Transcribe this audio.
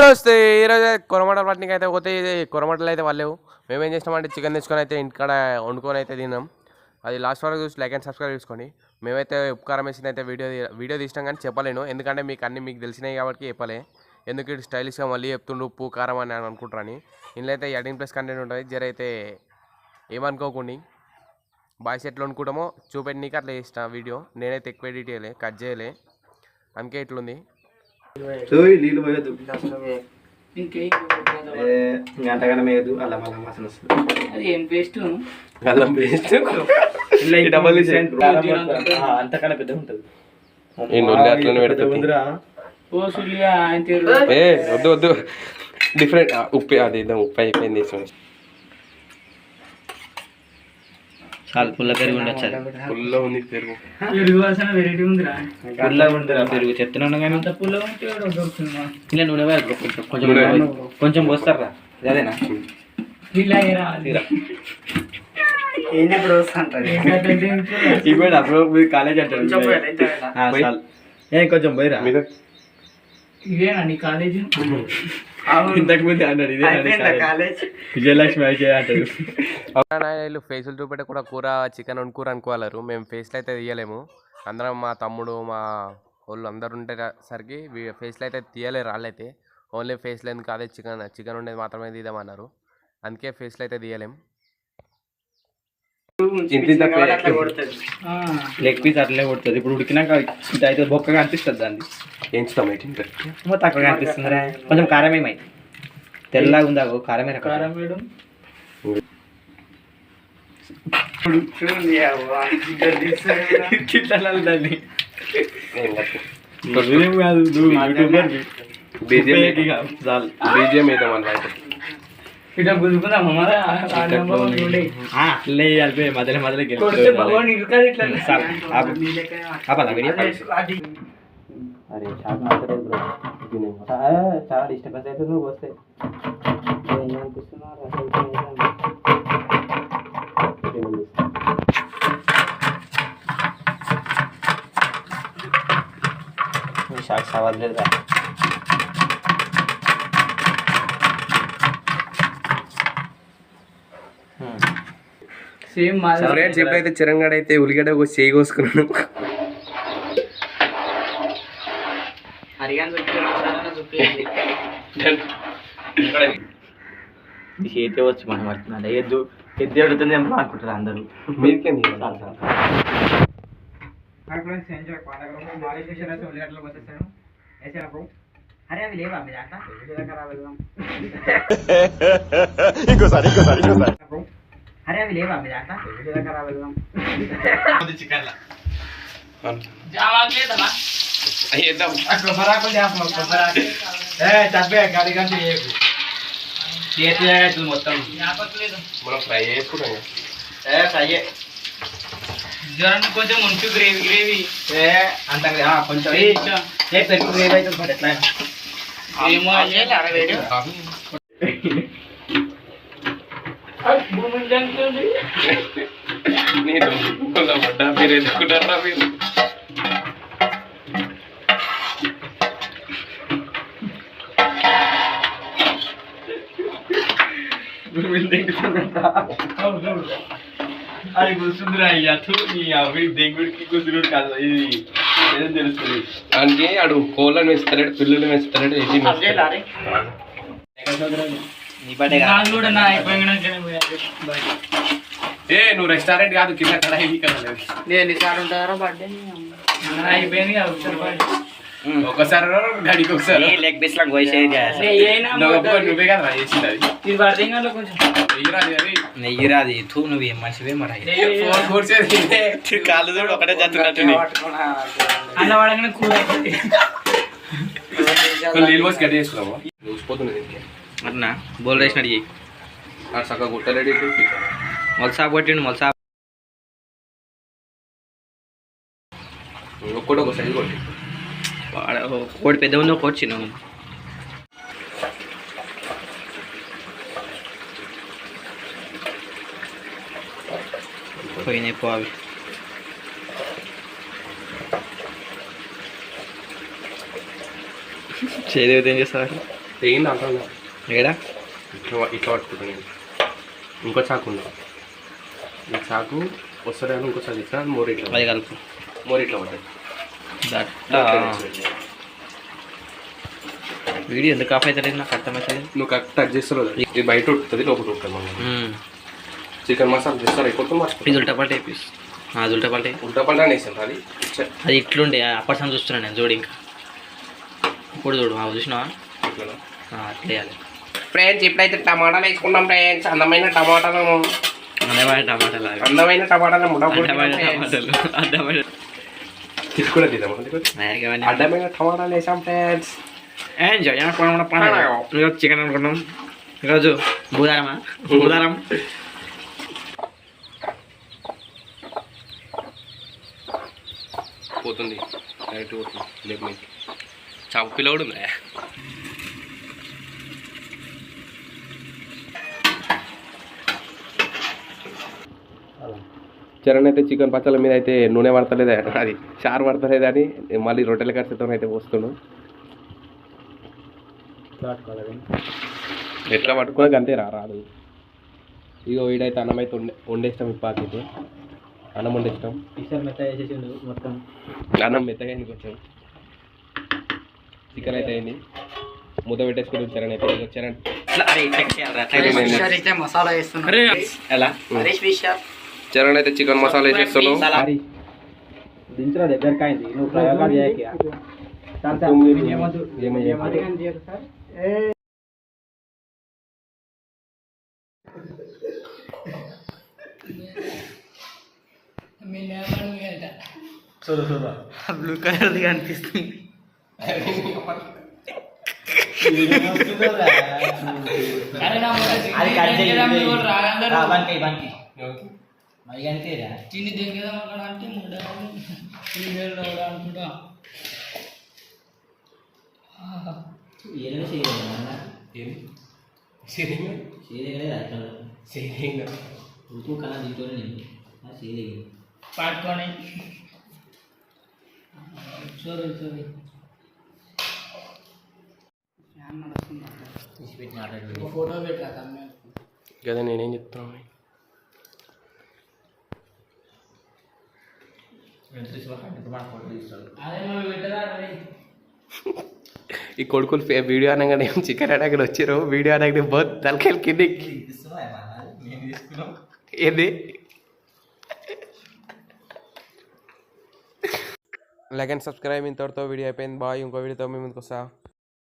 దోస్తే ఈరోజు కొరమటలు పట్టినకి అయితే పోతే ఇది కొరమటలు అయితే వాళ్ళేవు. మేమేం చేసినామంటే చికెన్ తెచ్చుకొని అయితే ఇంటికాడ వండుకొని అయితే తిన్నాం. అది లాస్ట్ వరకు చూసి లైక్ అండ్ సబ్స్క్రైబ్ చేసుకోండి. మేమైతే ఉపకారం వేసింది అయితే వీడియో తీసినాం కానీ చెప్పలేను, ఎందుకంటే మీకు తెలిసినాయి కాబట్టి చెప్పలే. ఎందుకు ఇటు స్టైలిష్గా మళ్ళీ చెప్తుండు ఉప్పు కారం అని అనుకుంటారని. ఇందులో అయితే 18+ కంటెంట్ ఉంటుంది. జరైతే ఏమనుకోకండి. బాయ్స్ ఎట్లా అనుకుంటామో చూపెట్టి అట్లా చేసిన వీడియో. నేనైతే ఎక్కువ ఎడిట్ చేయలే, కట్ చేయలే, అందుకే ఇట్లుంది. నీళ్ళు పోయద్దు, అంతగానే మేయద్దు. అల్లం అల్లం వాసన వస్తుంది. అది ఏం పేస్ట్? అల్లం పేస్ట్ అంతకన్నా పెద్ద ఉంటుంది. వద్దు వద్దు, డిఫరెంట్ ఉప్పు. అది ఉప్పు అయిపోయింది. చాలా పుల్ల పెరుగు ఉండొచ్చు. పుల్ల ఉంది పెరుగు. పెరుగు వాసన వెరైటీ ఉందిరా. పుల్లగా ఉందిరా పెరుగు చెప్తున్నాను కానీ అంత పుల్ల ఉంటే ఇలా నూనె కొంచెం కొంచెం పోస్తారా? అదేనా ఇప్పుడు అప్పుడు కాలేజ్ అంటారు. కొంచెం పోయిరా ఇదేనా నీ కాలేజీ? ఇంతకు ముందు అన్నాడు ఇదే విజయలక్ష్మి అయితే అంటాడు. వీళ్ళు ఫేసులు చూపెట్టే కూడా కూర చికెన్ వండుకూర అనుకోవాలరు. మేము ఫేస్లు అయితే తీయలేము. అందరం మా తమ్ముడు మా వాళ్ళు అందరు ఉండేసరికి ఫేస్లు అయితే తీయలేరు. వాళ్ళైతే ఓన్లీ ఫేస్లు ఎందుకు అదే చికెన్ ఉండేది మాత్రమే తీద్దామన్నారు. అందుకే ఫేస్లు అయితే తీయలేము. లెగ్ పీస్ అట్లే కొడుతుంది. ఇప్పుడు ఉడికినాక అయితే బొక్కగా అనిపిస్తుంది. దాన్ని ఎంచుతాం తక్కువగా అనిపిస్తుందిరా. కొంచెం కారమేమై తెల్లగా ఉందా? కారమే కారం వేయడం బీజిఎం వేద్దాం అన్నమాట. ఇట్లా గుంజుకుందాం మధ్యలో మధ్యలో అరే షాక్ మాత్రమే బ్రో. చాలా డిస్టర్బెన్స్ అయితే నువ్వు వస్తే షాక్ సవాల్ లేదా? సేమ్ ఫ్రెండ్స్ ఎప్పుడైతే చిరంగడ అయితే ఉల్లిగడ్డ చేయి కోసుకున్నాను. చేతి వచ్చి మనం పడుతున్నాడు. ఎద్దు అడుగుతుంది అనుకుంటారు అందరూ. మీకే అరే అవి లేవా మీ ఇంకోసారి అరే అవి లేవా మీ చికెన్ మొత్తం మనం ఫ్రై చేసుకుంటాం. జ్వరం కొంచెం ఉంచు గ్రేవీ అంత కొంచెం పెరుగు గ్రేవీ అయితే ఎట్లా ఏమో మీరు ఎందుకుంటారా? మీరు అది కూర్చుందిరా. అవి దెంగుడికి కూర్చున్నాడు కాదు. ఇది ఏదో తెలుస్తుంది. దానికి అడు కోళ్ళని వేస్తాడు, పిల్లలు వేస్తాడు. నువ్వు రెస్టారెంట్ కాదు, కింద కడాయి కదా. అయిపోయింది ఒకసారి గడికి ఒకసారి లెగ్ పీస్ లాగా నువ్వే కదా చేసింది. అది ఇది పడితే కొంచెం నెయ్యి రాదు. నువ్వు ఏం మనిషివే మరి. కాళ్ళు చూడు ఒకటే జరుగుతున్నట్టు. అన్న వాడగానే కూర నీళ్ళు పోసి గడ్డి చేసుకున్నావు. చూసిపోతుంది అన్నా బోల్ వేసినట్టు చెయ్యి. చక్కగా గుట్టలేడి మొలసాపు కొట్టిండు. మొలసాపు ఒక్కటి ఒక సైజు కొట్టి. కోడి పెద్ద ఉందో కోడి చిన్న ఉంది. పోయినాయి పో అవి. చేదేవితే ఏం చేస్తారు? తెగింది అంటున్నా. ఏడా ఇట్లా పట్టుకుంటాను నేను. ఇంకో చాకు ఉందా? ఈ చాకు వస్తుంది అని ఇంకోసారి ఇట్లా మోర్ ఇట్లా అది కలుపు మోర్ ఇట్లా పట్టదు. వీడియో ఎందుకు ఆఫ్ అవుతుంది నాకు అర్థమవుతుంది. నువ్వు కరెక్ట్ టచ్ చేస్తావు. ఇది బయట ఉంటుంది, లోపల ఉంటుంది. మనం చికెన్ మసాలా చేస్తారు అయిపోతుంది. ఇది ఉల్టా పల్టా వేపి అది ఉల్టా పల్టా ఉల్టా పల్టా వేసాను. అది ఇట్లుండే అప్పటి సార్ చూస్తున్నాను నేను. చూడు ఇంకా ఇప్పుడు చూడు చూసినావా ఇట్లా అట్లా వేయాలి. ఫ్రెండ్స్ ఇప్పుడైతే టమాటాలు వేసుకున్నాం ఫ్రెండ్స్. అందమైన టమాటాలు అందమైన టమాటాలు అందమైన టమాటాలు అడ్డమైన తీసుకునే తీద్దాం. అడ్డమైన టమాటాలు వేసాం ఫ్రెండ్స్. ఎంజాయ్ ఈరోజు చికెన్ అనుకున్నాం. ఈరోజు బుధారం పోతుంది డైరెక్ట్ పోతుంది. లేపు చాపు పిల్లవాడు ఉందా? చరణ్ అయితే చికెన్ పచ్చళ్ళ మీద అయితే నూనె పడతలేదా, అది చారు పడతలేదా అని మళ్ళీ రొట్టెల ఖర్చుతో అయితే పోస్తున్నాడు. ఎట్లా పట్టుకోక అంతే రాదు. ఇగో వీడైతే అన్నం అయితే వండేస్తాం. ఇప్పాకైతే అన్నం వండేస్తాం. మొత్తం అన్నం మెత్తగా అయింది. కొంచెం చికెన్ అయితే అయింది. ముద్ద పెట్టేసుకుని చరణ్ అయితే చరణ్ మసాలా ఎలా చరణ్ అయితే చికెన్ మసాలా వేసేస్తున్నావు. దించరా దగ్గరకి అయింది. నువ్వు ప్రయోగాలు చేయక బ్లూ కలర్ కనిపిస్తుంది. పట్టుకొని ఫోటో పెట్టా కదా. నేనేం చెప్తున్నాను, ఈ కొడుకులు వీడియో అనగానే చికెన్ అడగని వచ్చారు. వీడియో అనగానే బోత్ తలకాయలు కింది ఏంది. Like and subscribe. ఇంతటితో వీడియో అయిపోయింది. బాయ్. ఇంకో వీడియోతో మీ ముందుకు వస్తా.